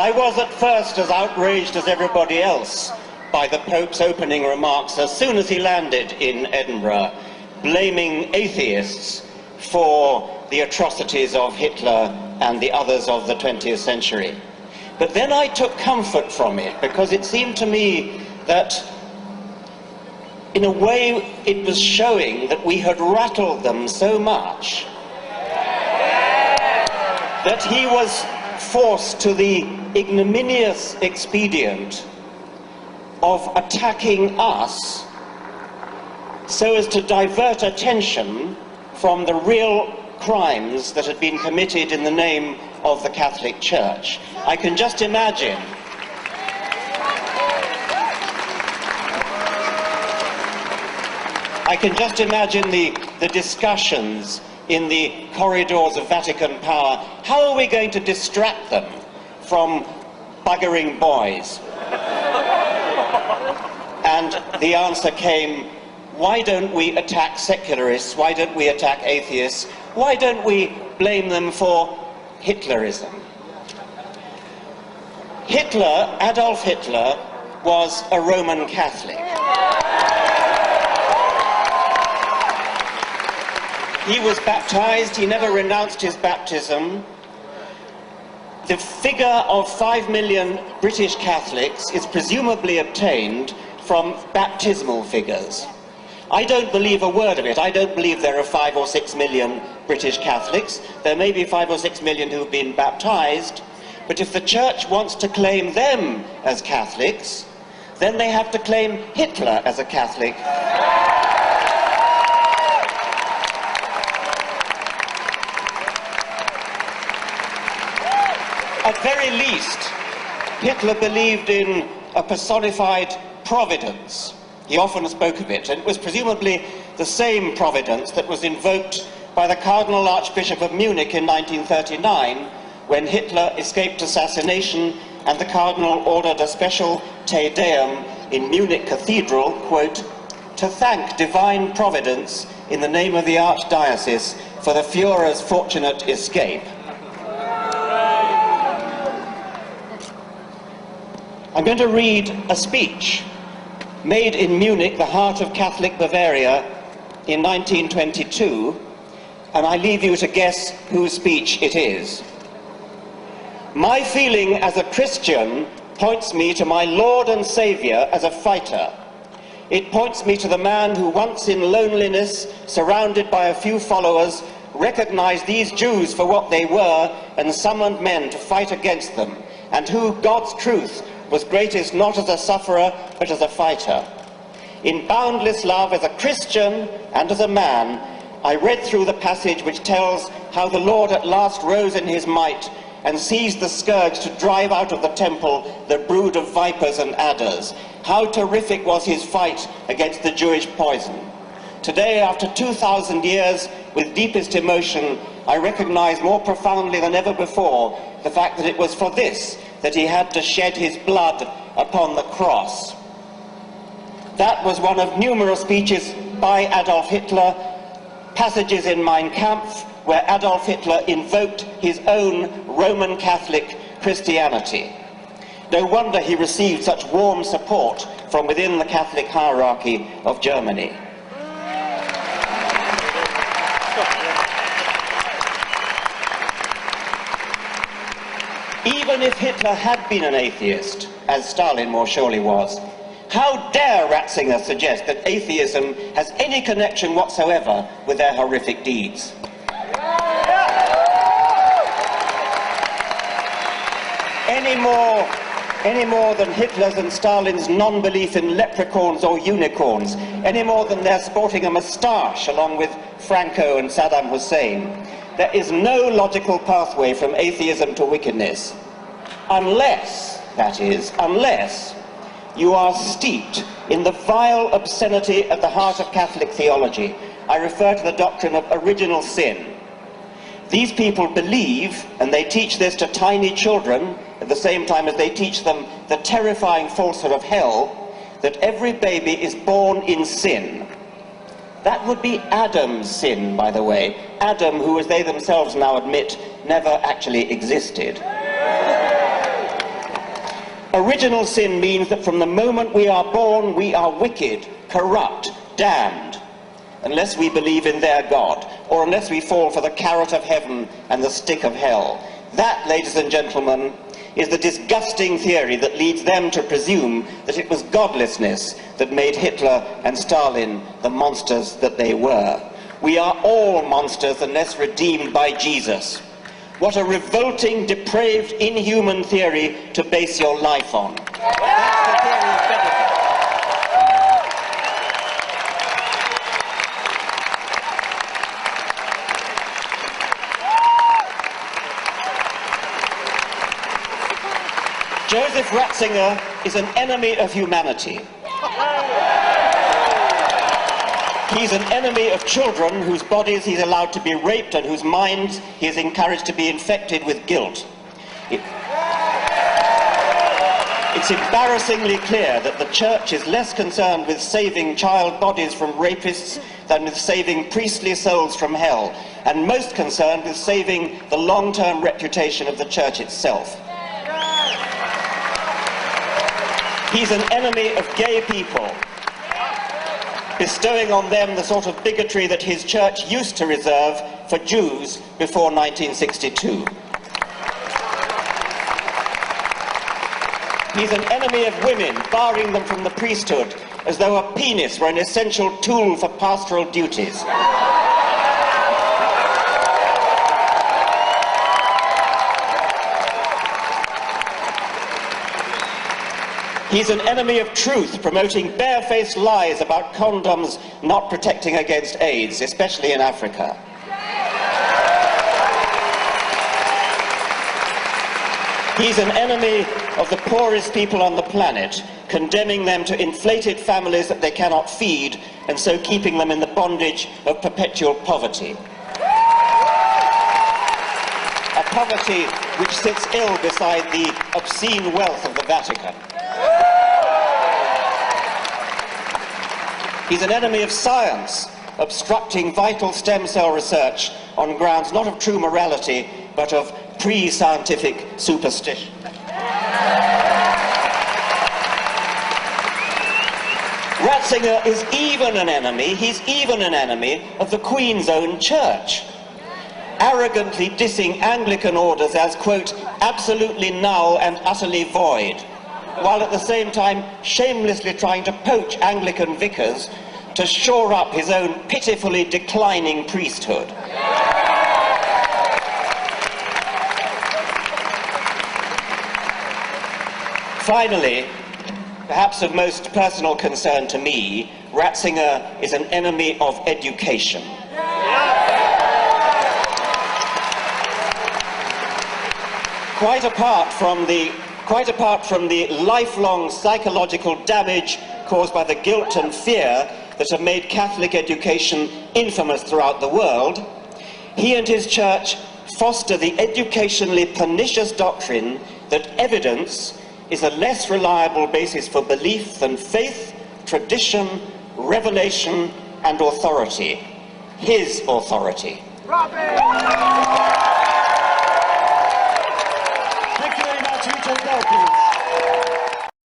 I was at first as outraged as everybody else by the Pope's opening remarks as soon as he landed in Edinburgh, blaming atheists for the atrocities of Hitler and the others of the 20th century. But then I took comfort from it, because it seemed to me that in a way it was showing that we had rattled them so much that he was forced to the ignominious expedient of attacking us so as to divert attention from the real crimes that had been committed in the name of the Catholic Church. I can just imagine the discussions in the corridors of Vatican power. How are we going to distract them from buggering boys? And the answer came, why don't we attack secularists? Why don't we attack atheists? Why don't we blame them for Hitlerism? Hitler, Adolf Hitler, was a Roman Catholic. He was baptized, he never renounced his baptism. The figure of 5 million British Catholics is presumably obtained from baptismal figures. I don't believe a word of it. I don't believe there are 5 or 6 million British Catholics. There may be 5 or 6 million who have been baptized, but if the Church wants to claim them as Catholics, then they have to claim Hitler as a Catholic. At very least, Hitler believed in a personified providence. He often spoke of it, and it was presumably the same providence that was invoked by the Cardinal Archbishop of Munich in 1939, when Hitler escaped assassination and the Cardinal ordered a special Te Deum in Munich Cathedral, quote, to thank divine providence in the name of the Archdiocese for the Führer's fortunate escape. I'm going to read a speech made in Munich, the heart of Catholic Bavaria, in 1922, and I leave you to guess whose speech it is. My feeling as a Christian points me to my Lord and Saviour as a fighter. It points me to the man who once in loneliness, surrounded by a few followers, recognized these Jews for what they were and summoned men to fight against them, and who, God's truth, was greatest not as a sufferer, but as a fighter. In boundless love as a Christian and as a man, I read through the passage which tells how the Lord at last rose in his might and seized the scourge to drive out of the temple the brood of vipers and adders. How terrific was his fight against the Jewish poison. Today, after 2,000 years, with deepest emotion, I recognize more profoundly than ever before the fact that it was for this that he had to shed his blood upon the cross. That was one of numerous speeches by Adolf Hitler, passages in Mein Kampf, where Adolf Hitler invoked his own Roman Catholic Christianity. No wonder he received such warm support from within the Catholic hierarchy of Germany. Even if Hitler had been an atheist, as Stalin more surely was, how dare Ratzinger suggest that atheism has any connection whatsoever with their horrific deeds? Any more than Hitler's and Stalin's non-belief in leprechauns or unicorns, any more than their sporting a moustache along with Franco and Saddam Hussein. There is no logical pathway from atheism to wickedness, unless, that is, unless you are steeped in the vile obscenity at the heart of Catholic theology. I refer to the doctrine of original sin. These people believe, and they teach this to tiny children, at the same time as they teach them the terrifying falsehood of hell, that every baby is born in sin. That would be Adam's sin, by the way. Adam, who, as they themselves now admit, never actually existed. Original sin means that from the moment we are born, we are wicked, corrupt, damned, unless we believe in their God, or unless we fall for the carrot of heaven and the stick of hell. That, ladies and gentlemen, is the disgusting theory that leads them to presume that it was godlessness that made Hitler and Stalin the monsters that they were. We are all monsters unless redeemed by Jesus. What a revolting, depraved, inhuman theory to base your life on. That's the theory of Benedek. Joseph Ratzinger is an enemy of humanity. He's an enemy of children whose bodies he's allowed to be raped and whose minds he is encouraged to be infected with guilt. It's embarrassingly clear that the Church is less concerned with saving child bodies from rapists than with saving priestly souls from hell, and most concerned with saving the long-term reputation of the Church itself. He's an enemy of gay people, bestowing on them the sort of bigotry that his Church used to reserve for Jews before 1962. He's an enemy of women, barring them from the priesthood, as though a penis were an essential tool for pastoral duties. He's an enemy of truth, promoting barefaced lies about condoms not protecting against AIDS, especially in Africa. He's an enemy of the poorest people on the planet, condemning them to inflated families that they cannot feed, and so keeping them in the bondage of perpetual poverty. A poverty which sits ill beside the obscene wealth of the Vatican. He's an enemy of science, obstructing vital stem cell research on grounds not of true morality, but of pre-scientific superstition. Ratzinger is even an enemy, he's even an enemy of the Queen's own Church, arrogantly dissing Anglican orders as, quote, absolutely null and utterly void, while at the same time shamelessly trying to poach Anglican vicars to shore up his own pitifully declining priesthood. Finally, perhaps of most personal concern to me, Ratzinger is an enemy of education. Quite apart from the lifelong psychological damage caused by the guilt and fear that have made Catholic education infamous throughout the world, he and his Church foster the educationally pernicious doctrine that evidence is a less reliable basis for belief than faith, tradition, revelation, and authority. His authority. Thank you very much, Richard Dawkins.